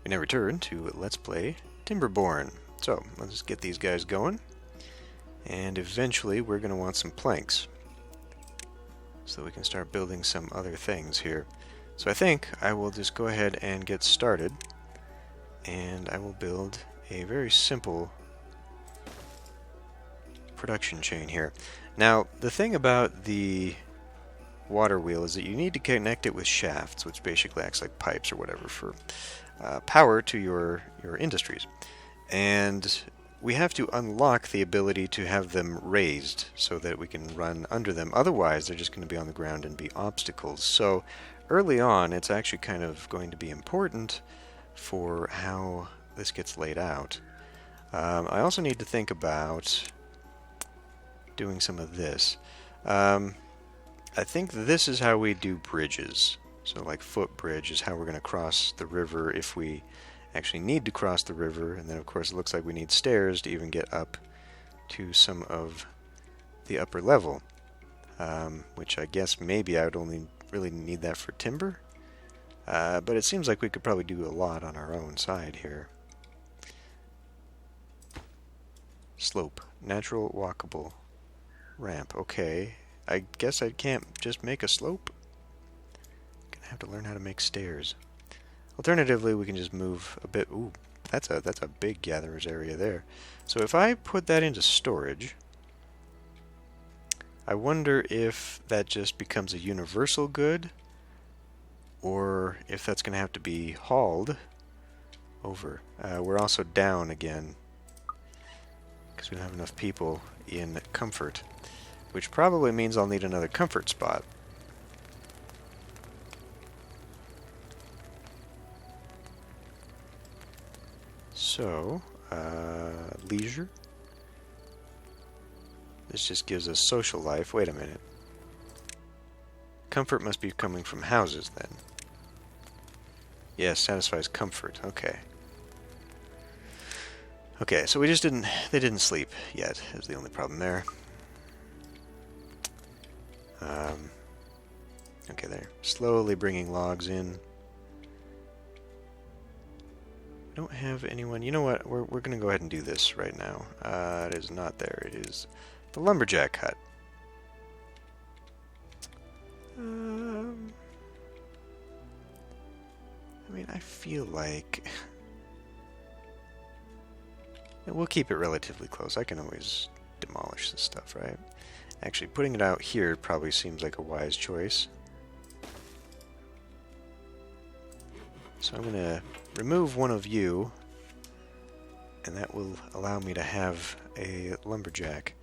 We now return to Let's Play Timberborn. So, let's get these guys going. And eventually we're going to want some planks, so we can start building some other things here. So I think I will just go ahead and get started. And I will build a very simple production chain here. Now, the thing about the water wheel is that you need to connect it with shafts, which basically acts like pipes or whatever for power to your industries. And we have to unlock the ability to have them raised so that we can run under them. Otherwise, they're just going to be on the ground and be obstacles. So early on, it's actually kind of going to be important for how this gets laid out. I also need to think about doing some of this. I think this is how we do bridges. So like footbridge is how we're going to cross the river if we actually need to cross the river. And then of course it looks like we need stairs to even get up to some of the upper level. Which I guess maybe I would only really need that for timber. But it seems like we could probably do a lot on our own side here. Slope. Natural walkable ramp. Okay. I guess I can't just make a slope. Gonna have to learn how to make stairs. Alternatively, we can just move a bit. Ooh, that's a big gatherer's area there. So if I put that into storage, I wonder if that just becomes a universal good, or if that's going to have to be hauled over. We're also down again because we don't have enough people in comfort, which probably means I'll need another comfort spot. So, leisure. This just gives us social life. Wait a minute. Comfort must be coming from houses then. Yes, satisfies comfort. Okay. Okay, so they didn't sleep yet, is the only problem there. Okay, they're slowly bringing logs in. We don't have anyone. You know what? We're going to go ahead and do this right now. It is not there. It is the lumberjack hut. I mean, I feel like we'll keep it relatively close. I can always demolish this stuff, right? Actually, putting it out here probably seems like a wise choice. So I'm going to remove one of you, and that will allow me to have a lumberjack.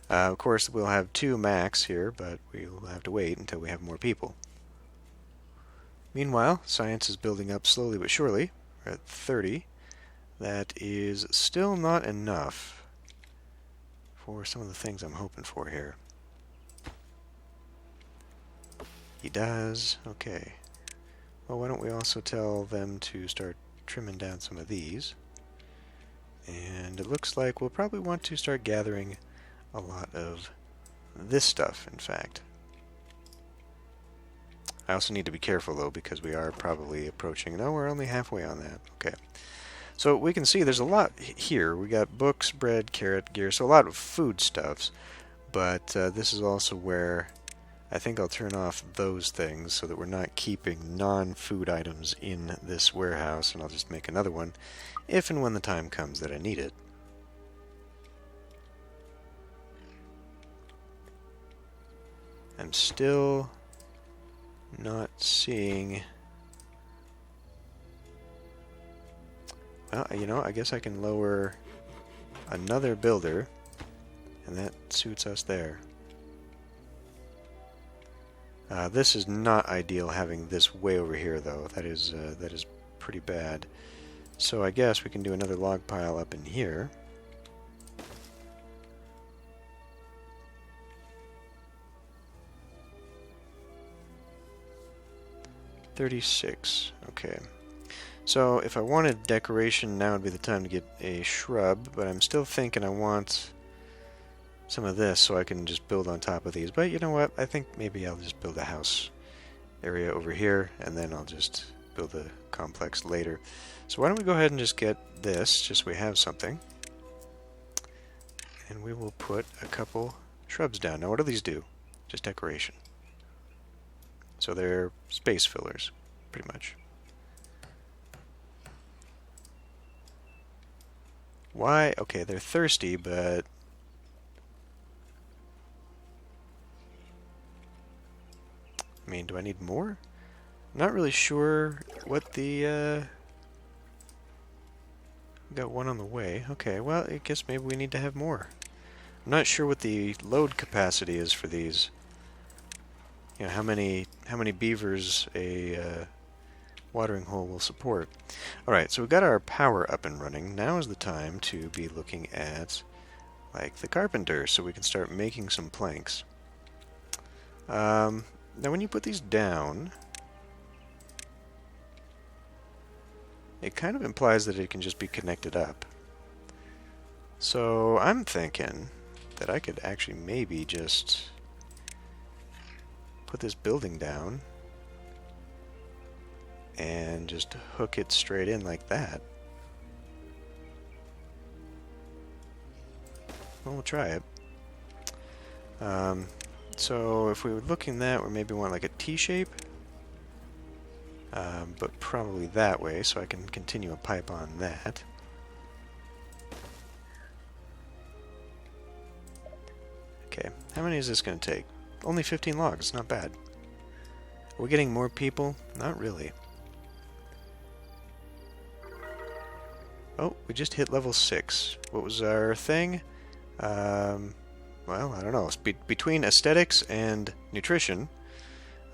Of course, we'll have 2 max here, but we'll have to wait until we have more people. Meanwhile, science is building up slowly but surely. We're at 30. That is still not enough for some of the things I'm hoping for here. He does. Okay. Well, why don't we also tell them to start trimming down some of these. And it looks like we'll probably want to start gathering a lot of this stuff, in fact. I also need to be careful, though, because we are probably approaching... No, we're only halfway on that. Okay. So we can see there's a lot here. We got books, bread, carrot, gear, so a lot of foodstuffs. But this is also where I think I'll turn off those things so that we're not keeping non-food items in this warehouse, and I'll just make another one if and when the time comes that I need it. I'm still not seeing... Well, you know, I guess I can lower another builder, and that suits us there. This is not ideal having this way over here, though. That is pretty bad. So I guess we can do another log pile up in here. $36. Okay. So if I wanted decoration, now would be the time to get a shrub, but I'm still thinking I want some of this so I can just build on top of these. But you know what? I think maybe I'll just build a house area over here, and then I'll just build the complex later. So why don't we go ahead and just get this, just so we have something. And we will put a couple shrubs down. Now what do these do? Just decoration. So they're space fillers, pretty much. Why? Okay, they're thirsty, but... I mean, do I need more? I'm not really sure what the... Got one on the way. Okay, well, I guess maybe we need to have more. I'm not sure what the load capacity is for these. You know, how many beavers a watering hole will support. Alright, so we've got our power up and running. Now is the time to be looking at, like, the carpenter, so we can start making some planks. Now when you put these down, it kind of implies that it can just be connected up. So I'm thinking that I could actually maybe just put this building down and just hook it straight in like that. Well, we'll try it. So if we were looking that, we maybe want like a T-shape. But probably that way, so I can continue a pipe on that. Okay, how many is this going to take? Only 15 logs, not bad. Are we getting more people? Not really. Oh, we just hit level 6. What was our thing? Well, I don't know. It's between aesthetics and nutrition.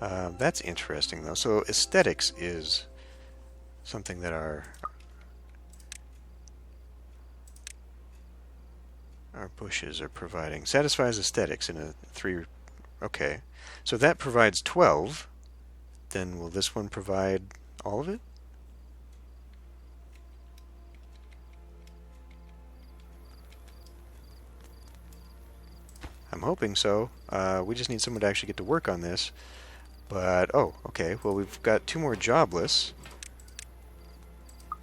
That's interesting, though. So aesthetics is something that our bushes are providing. Satisfies aesthetics in a 3... Okay. So if that provides 12, then will this one provide all of it? I'm hoping so. We just need someone to actually get to work on this. But, oh, okay. Well, we've got 2 more jobless.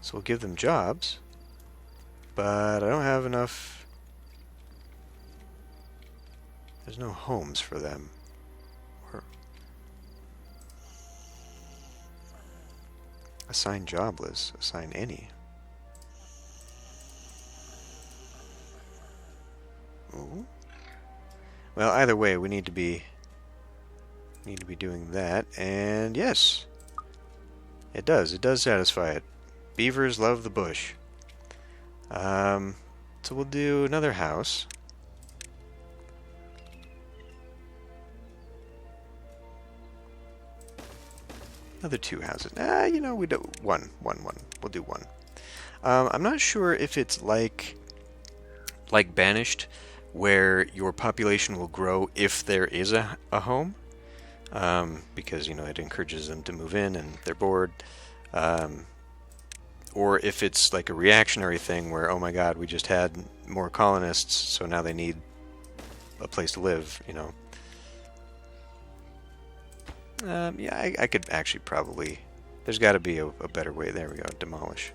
So we'll give them jobs. But I don't have enough... There's no homes for them. Or assign jobless. Assign any. Ooh. Well, either way, we need to be doing that. And yes, it does. It does satisfy it. Beavers love the bush. So we'll do another house. Another 2 houses. You know, we do one. We'll do 1. I'm not sure if it's like Banished, where your population will grow if there is a home, because, you know, it encourages them to move in and they're bored, or if it's like a reactionary thing where, oh my god, we just had more colonists, so now they need a place to live, you know. Yeah, I could actually probably... There's got to be a better way. There we go. Demolish.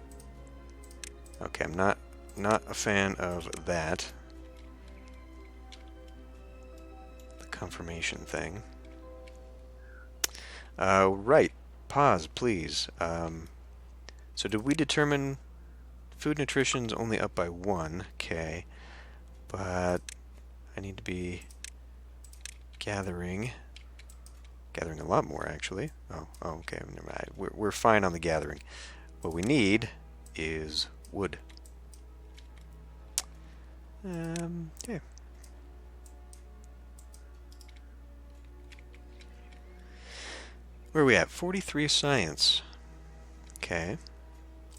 Okay, I'm not a fan of that. The confirmation thing. Right. Pause, please. So did we determine food nutrition's only up by 1? Okay. But I need to be gathering a lot more, actually. Oh, okay. Never mind. We're fine on the gathering. What we need is wood. Okay. Where are we at? 43 science. Okay.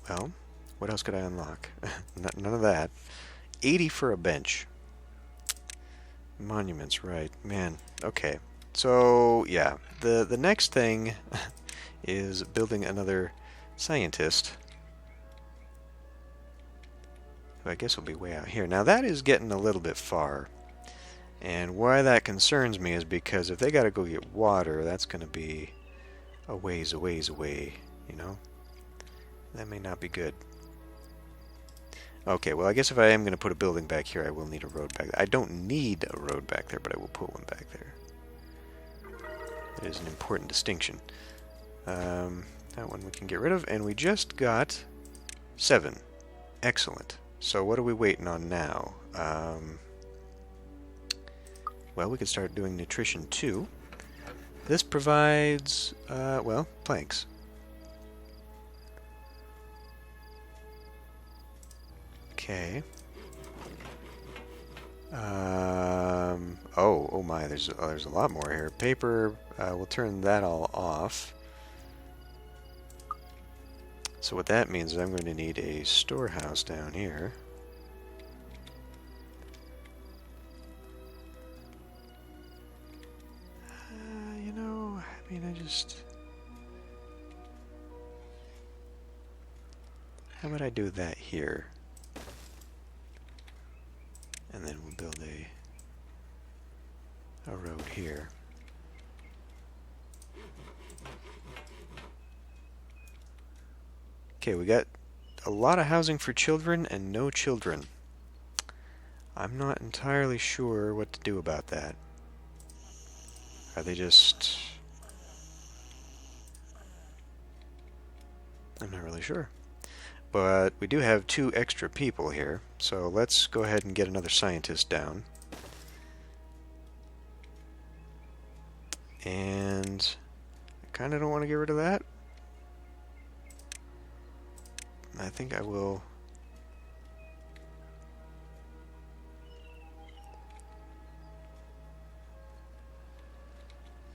Well, what else could I unlock? None of that. 80 for a bench. Monuments, right. Man, okay. So, yeah. The next thing is building another scientist. Who I guess will be way out here. Now, that is getting a little bit far. And why that concerns me is because if they gotta go get water, that's gonna be a ways away. you know? That may not be good. Okay, well, I guess if I am going to put a building back here, I will need a road back there. I don't need a road back there, but I will put one back there. It is an important distinction. That one we can get rid of, and we just got 7. Excellent. So what are we waiting on now? Well, we could start doing nutrition too. This provides, well, planks. Okay. Oh my, there's a lot more here. Paper, we'll turn that all off. So what that means is I'm going to need a storehouse down here. You know, I mean, how about I do that here? And then we'll build a road here. Okay, we got a lot of housing for children and no children. I'm not entirely sure what to do about that. Are they just... I'm not really sure. But we do have 2 extra people here, so let's go ahead and get another scientist down. And I kind of don't want to get rid of that. I think I will...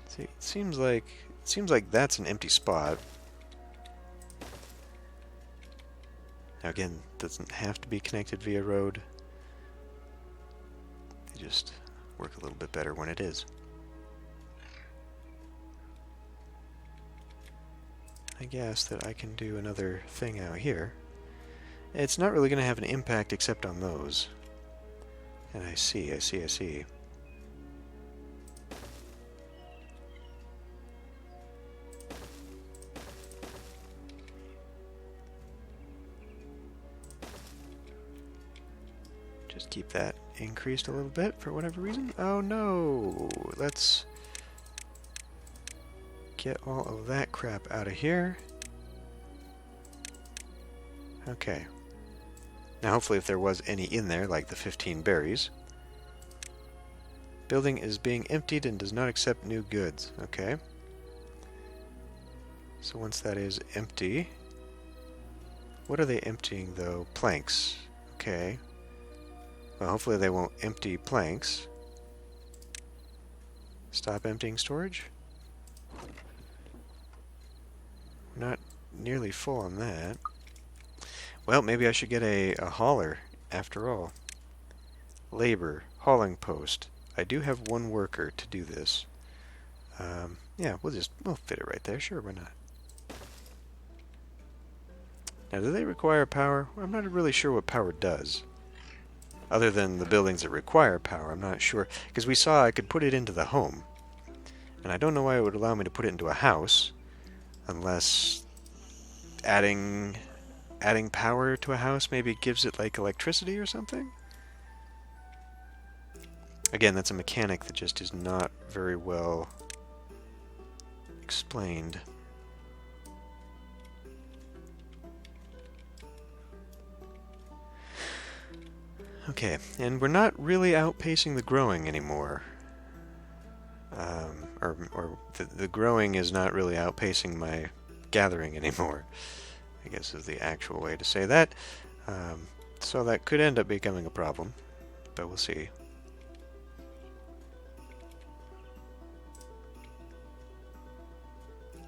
See, it seems like that's an empty spot. Now again, it doesn't have to be connected via road. They just work a little bit better when it is. I guess that I can do another thing out here. It's not really going to have an impact except on those. And I see. Just keep that increased a little bit for whatever reason. Oh no! Let's get all of that crap out of here. Okay. Now hopefully if there was any in there, like the 15 berries. Building is being emptied and does not accept new goods. Okay. So once that is empty... What are they emptying though? Planks. Okay. Well, hopefully they won't empty planks. Stop emptying storage. We're not nearly full on that. Well, maybe I should get a hauler after all. Labor, hauling post. I do have 1 worker to do this. Yeah, we'll fit it right there. Sure, why not? Now, do they require power? I'm not really sure what power does. Other than the buildings that require power, I'm not sure. Because we saw I could put it into the home. And I don't know why it would allow me to put it into a house. Unless adding power to a house maybe gives it like electricity or something? Again, that's a mechanic that just is not very well explained. Okay, and we're not really outpacing the growing anymore. The growing is not really outpacing my gathering anymore, I guess is the actual way to say that. So that could end up becoming a problem, but we'll see.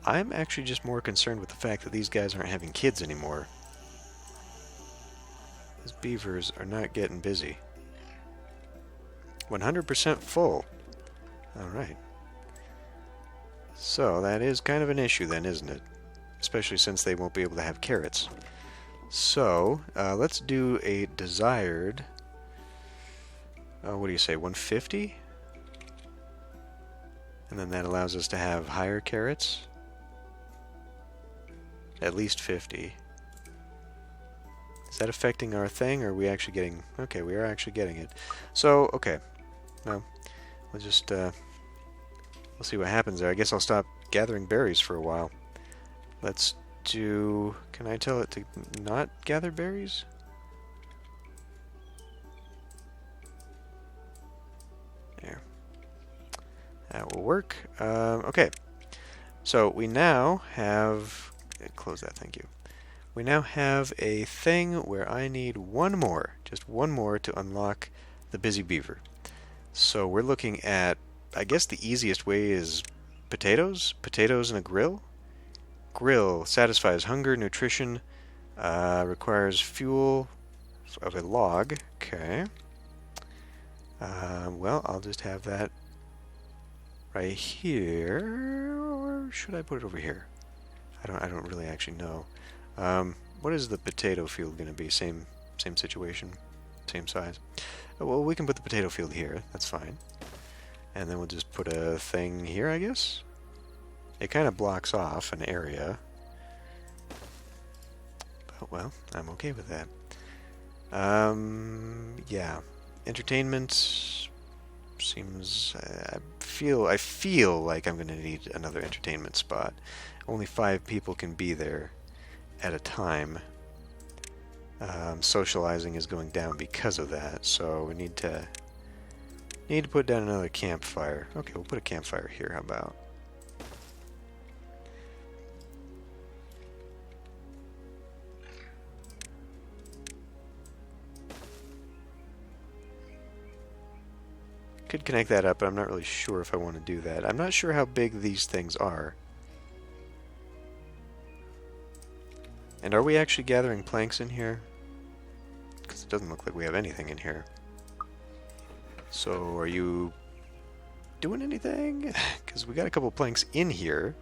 I'm actually just more concerned with the fact that these guys aren't having kids anymore. These beavers are not getting busy. 100% full. Alright. So that is kind of an issue then, isn't it? Especially since they won't be able to have carrots. So, let's do a desired... what do you say, 150? And then that allows us to have higher carrots. At least 50. Is that affecting our thing, or are we actually getting... Okay, we are actually getting it. So, okay. Well, we'll just, we'll see what happens there. I guess I'll stop gathering berries for a while. Let's do... Can I tell it to not gather berries? There. That will work. Okay. So, we now have... Close that, thank you. We now have a thing where I need one more, just one more, to unlock the busy beaver. So we're looking at, I guess the easiest way is potatoes. Potatoes and a grill. Grill satisfies hunger, nutrition, requires fuel of a log. Okay. Well, I'll just have that right here, or should I put it over here? I don't really actually know. What is the potato field going to be? Same situation, same size. Oh, well, we can put the potato field here. That's fine. And then we'll just put a thing here, I guess. It kind of blocks off an area. But, well, I'm okay with that. Yeah. Entertainment seems... I feel like I'm going to need another entertainment spot. Only 5 people can be there at a time. Socializing is going down because of that, so we need to put down another campfire. Okay, we'll put a campfire here. How about? Could connect that up, but I'm not really sure if I want to do that. I'm not sure how big these things are. And are we actually gathering planks in here? Because it doesn't look like we have anything in here. So, are you doing anything? Because we got a couple planks in here.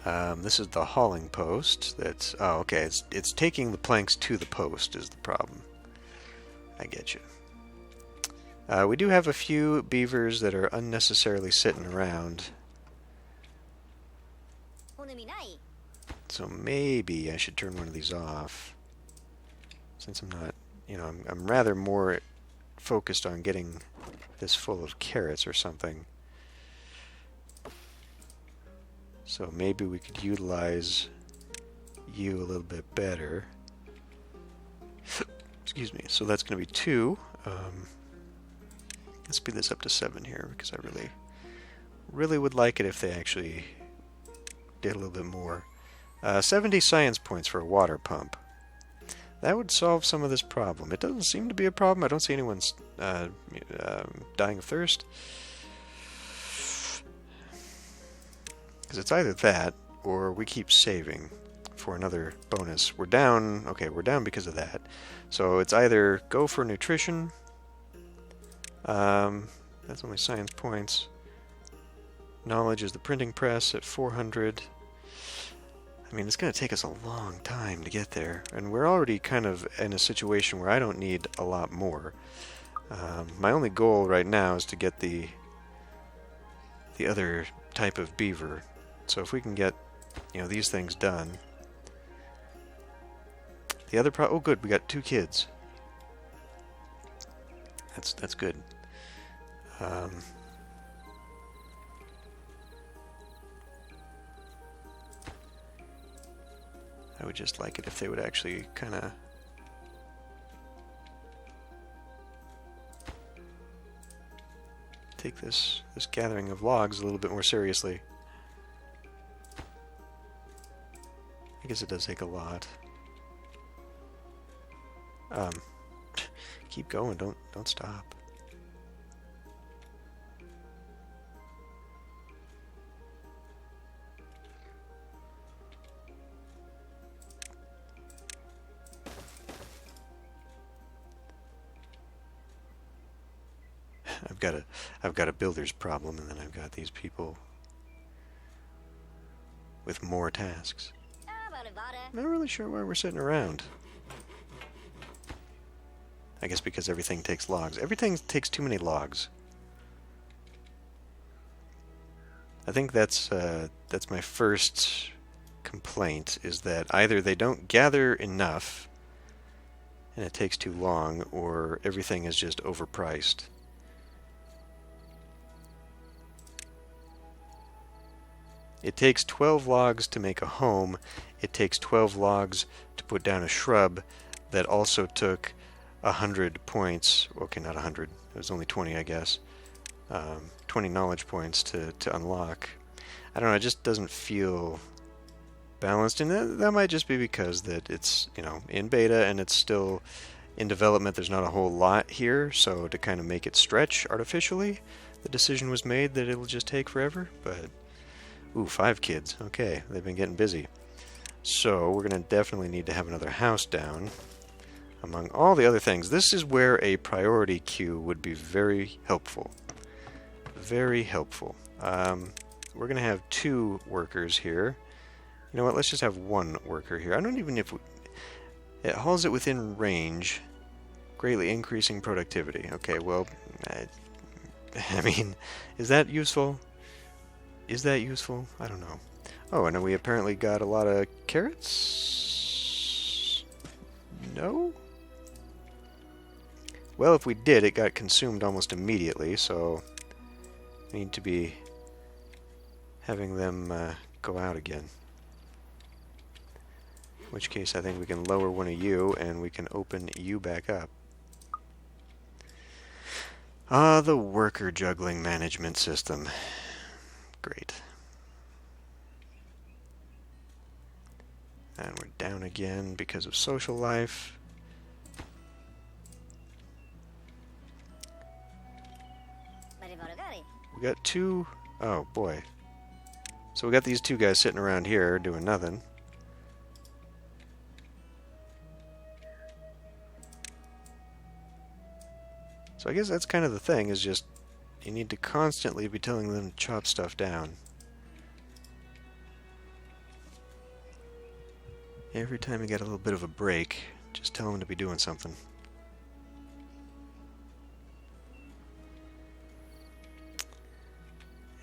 This is the hauling post. That's... Oh, okay. It's taking the planks to the post is the problem. I get you. We do have a few beavers that are unnecessarily sitting around. So maybe I should turn one of these off. Since I'm not, you know, I'm rather more focused on getting this full of carrots or something. So maybe we could utilize you a little bit better. Excuse me. So that's going to be 2. Let's speed this up to 7 here because I really would like it if they actually did a little bit more. 70 science points for a water pump. That would solve some of this problem. It doesn't seem to be a problem. I don't see anyone dying of thirst. Because it's either that, or we keep saving for another bonus. We're down. Okay, we're down because of that. So it's either go for nutrition. That's only science points. Knowledge is the printing press at 400. I mean, it's going to take us a long time to get there. And we're already kind of in a situation where I don't need a lot more. My only goal right now is to get the other type of beaver. So if we can get, you know, these things done. The other oh good, we got 2 kids. That's good. I would just like it if they would actually kind of take this gathering of logs a little bit more seriously. I guess it does take a lot. Keep going, don't stop. I've got a builder's problem, and then I've got these people with more tasks. Not really sure why we're sitting around. I guess because everything takes logs. Everything takes too many logs. I think that's my first complaint, is that either they don't gather enough and it takes too long, or everything is just overpriced. It takes 12 logs to make a home. It takes 12 logs to put down a shrub that also took 100 points. Okay, not 100. It was only 20, I guess. 20 knowledge points to unlock. I don't know, it just doesn't feel balanced, and that might just be because that it's, in beta and it's still in development. There's not a whole lot here, so to kind of make it stretch artificially, the decision was made that it'll just take forever. But ooh, 5 kids. Okay, they've been getting busy. So we're going to definitely need to have another house down. Among all the other things, this is where a priority queue would be very helpful. Very helpful. We're going to have 2 workers here. You know what, let's just have 1 worker here. I don't even know if it hauls it within range, greatly increasing productivity. Okay, well, I mean, is that useful? Is that useful? I don't know. Oh, and we apparently got a lot of carrots? No? Well, if we did, it got consumed almost immediately, so we need to be having them go out again. In which case, I think we can lower one of you, and we can open you back up. Ah, the worker juggling management system. Great. And we're down again because of social life. We got 2... Oh, boy. So we got these 2 guys sitting around here doing nothing. So I guess that's kind of the thing, is just you need to constantly be telling them to chop stuff down. Every time you get a little bit of a break, just tell them to be doing something.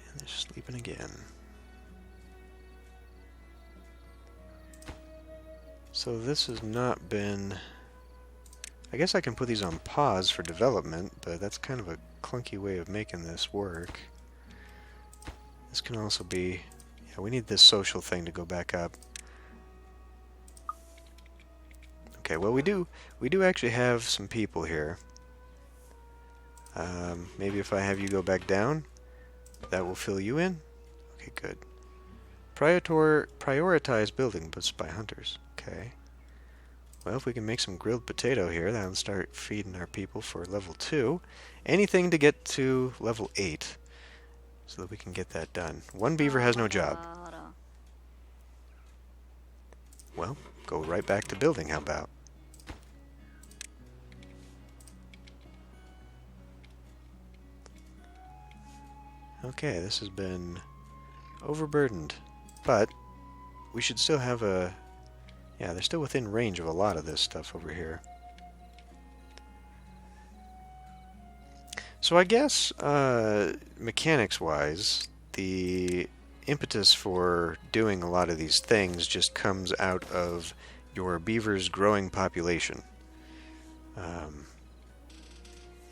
And they're sleeping again. So this has not been... I guess I can put these on pause for development, but that's kind of a clunky way of making this work. This can also be... Yeah, we need this social thing to go back up. Okay, well we do actually have some people here. Maybe if I have you go back down, that will fill you in? Okay, good. Prioritize building by hunters. Okay. Well, if we can make some grilled potato here, that'll start feeding our people for level 2. Anything to get to level 8, so that we can get that done. 1 beaver has no job. Well, go right back to building, how about? Okay, this has been overburdened, but we should still have a... Yeah, they're still within range of a lot of this stuff over here. So I guess, mechanics-wise, the impetus for doing a lot of these things just comes out of your beaver's growing population.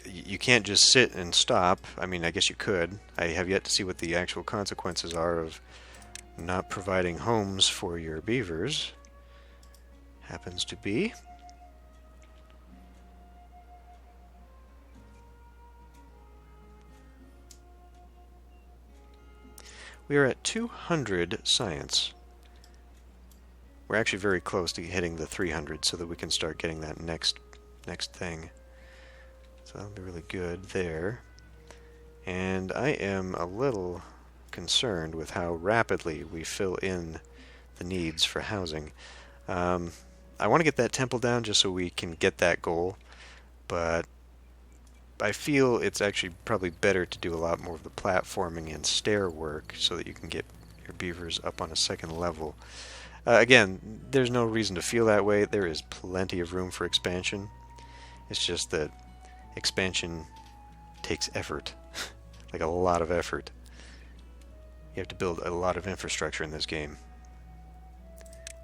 You can't just sit and stop. I mean, I guess you could. I have yet to see what the actual consequences are of not providing homes for your beavers. Happens to be. We are at 200 science. We're actually very close to hitting the 300 so that we can start getting that next thing. So that'll be really good there. And I am a little concerned with how rapidly we fill in the needs for housing. I want to get that temple down just so we can get that goal, but I feel it's actually probably better to do a lot more of the platforming and stair work so that you can get your beavers up on a second level. Again, there's no reason to feel that way. There is plenty of room for expansion. It's just that expansion takes effort, like a lot of effort. You have to build a lot of infrastructure in this game.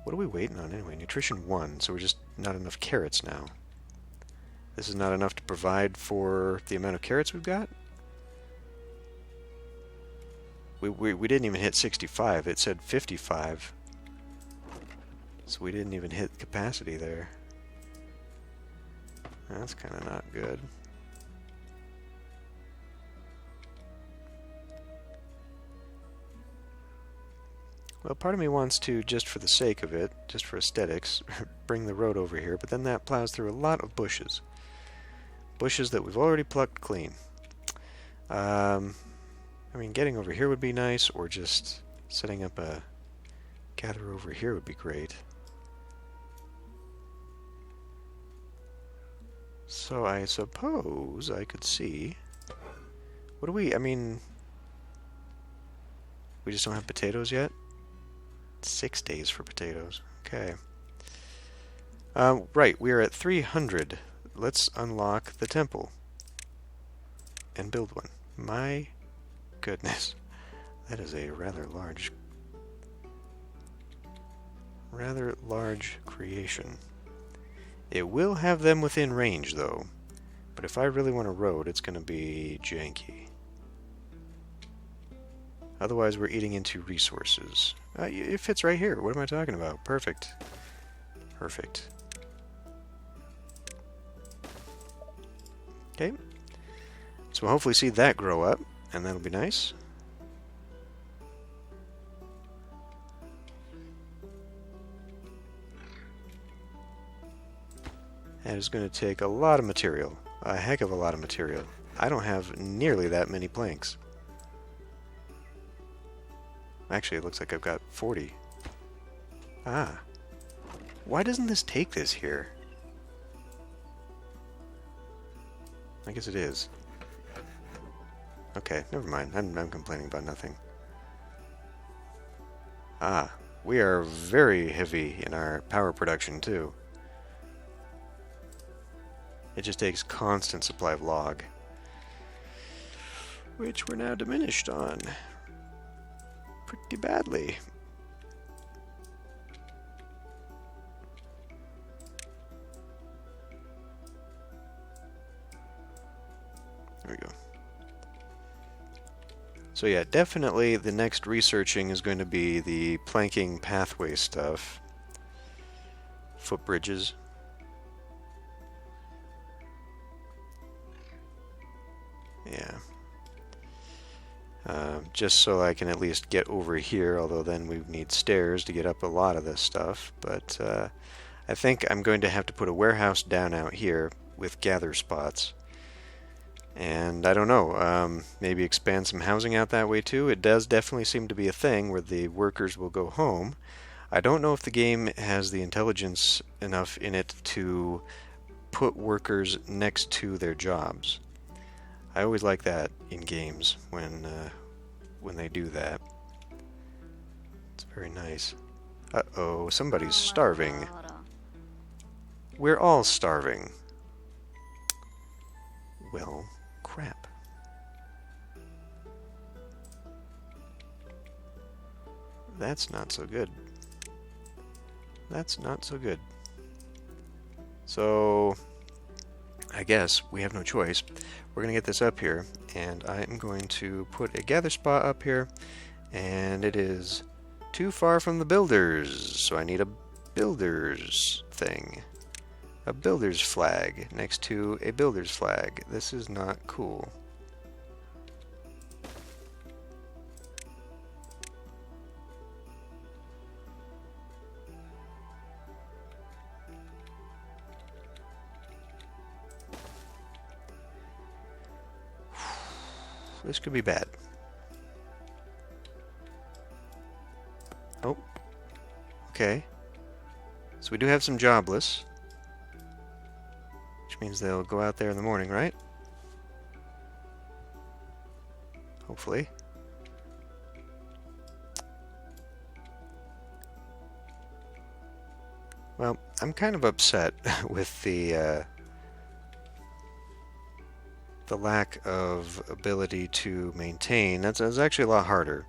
What are we waiting on anyway? Nutrition 1, so we're just not enough carrots now. This is not enough to provide for the amount of carrots we've got? We didn't even hit 65, it said 55. So we didn't even hit capacity there. That's kind of not good. Well, part of me wants to, just for the sake of it, just for aesthetics, bring the road over here, but then that plows through a lot of bushes. Bushes that we've already plucked clean. I mean, getting over here would be nice, or just setting up a gather over here would be great. So I suppose I could see... What do we... I mean... We just don't have potatoes yet? 6 days for potatoes. Okay. Right, we are at 300. Let's unlock the temple. And build one. My goodness. That is a rather large creation. It will have them within range, though. But if I really want a road, it's going to be janky. Otherwise, we're eating into resources. It fits right here. What am I talking about? Perfect. Perfect. Okay. So we'll hopefully see that grow up, and that'll be nice. That is going to take a lot of material. A heck of a lot of material. I don't have nearly that many planks. Actually, it looks like I've got 40. Ah. Why doesn't this take this here? I guess it is. Okay, never mind. I'm complaining about nothing. Ah. We are very heavy in our power production, too. It just takes constant supply of log. Which we're now diminished on. Pretty badly. There we go. So yeah, definitely the next researching is going to be the planking pathway stuff. Footbridges. Yeah. Just so I can at least get over here, although then we need stairs to get up a lot of this stuff. But I think I'm going to have to put a warehouse down out here with gather spots. And I don't know, maybe expand some housing out that way too. It does definitely seem to be a thing where the workers will go home. I don't know if the game has the intelligence enough in it to put workers next to their jobs. I always like that in games when they do that. It's very nice. Uh-oh, somebody's starving. We're all starving. Well, crap. That's not so good. That's not so good. So, I guess we have no choice. We're going to get this up here, and I'm going to put a gather spot up here, and it is too far from the builders, so I need a builder's thing. A builder's flag next to a builder's flag. This is not cool. This could be bad. Oh. Okay. So we do have some jobless. Which means they'll go out there in the morning, right? Hopefully. Well, I'm kind of upset with the lack of ability to maintain. That's actually a lot harder.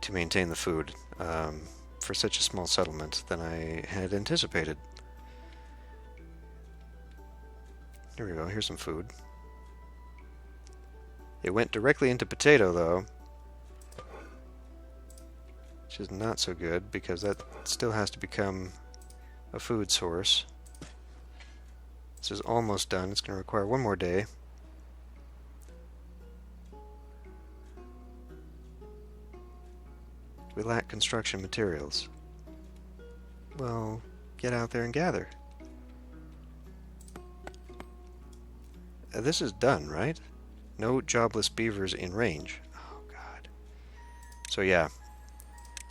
to maintain the food for such a small settlement than I had anticipated. Here we go, here's some food. It went directly into potato, though, which is not so good, because that still has to become a food source. This is almost done. It's going to require one more day. We lack construction materials. Well, get out there and gather. This is done, right? No jobless beavers in range. Oh, God. So, yeah.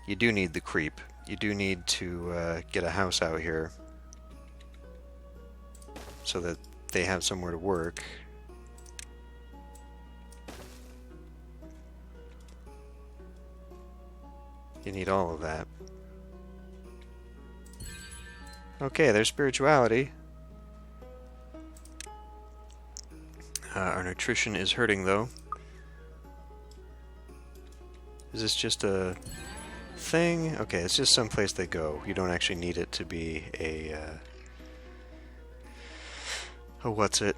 You do need the creep. You do need to get a house out here so that they have somewhere to work. You need all of that. Okay, there's spirituality. Our nutrition is hurting, though. Is this just a thing? Okay, it's just someplace they go. You don't actually need it to be a what's it,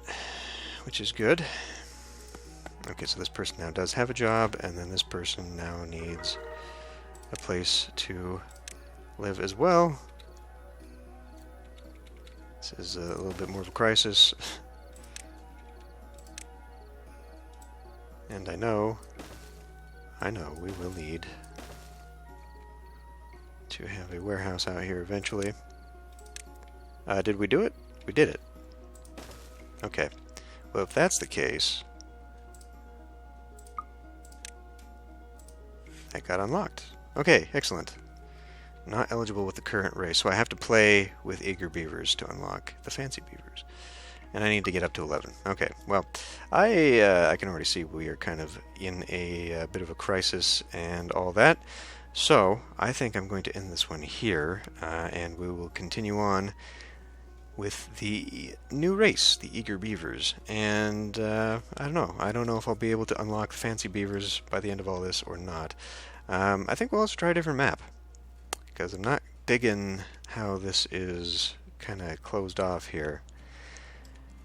which is good. Okay, so this person now does have a job, and then this person now needs a place to live as well. This is a little bit more of a crisis. And I know we will need to have a warehouse out here eventually. Did we do it? We did it. Okay. Well, if that's the case, that got unlocked. Okay, excellent. Not eligible with the current race, so I have to play with eager beavers to unlock the fancy beavers. And I need to get up to 11. Okay, well, I can already see we are kind of in a bit of a crisis and all that. So, I think I'm going to end this one here, and we will continue on with the new race, the eager beavers. And, I don't know if I'll be able to unlock the fancy beavers by the end of all this or not. I think we'll also try a different map, because I'm not digging how this is kind of closed off here.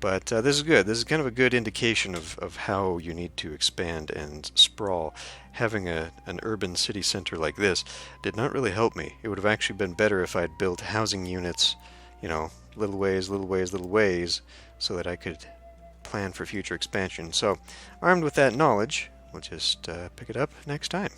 But this is good. This is kind of a good indication of how you need to expand and sprawl. Having an urban city center like this did not really help me. It would have actually been better if I'd built housing units, little ways, so that I could plan for future expansion. So, armed with that knowledge, we'll just pick it up next time.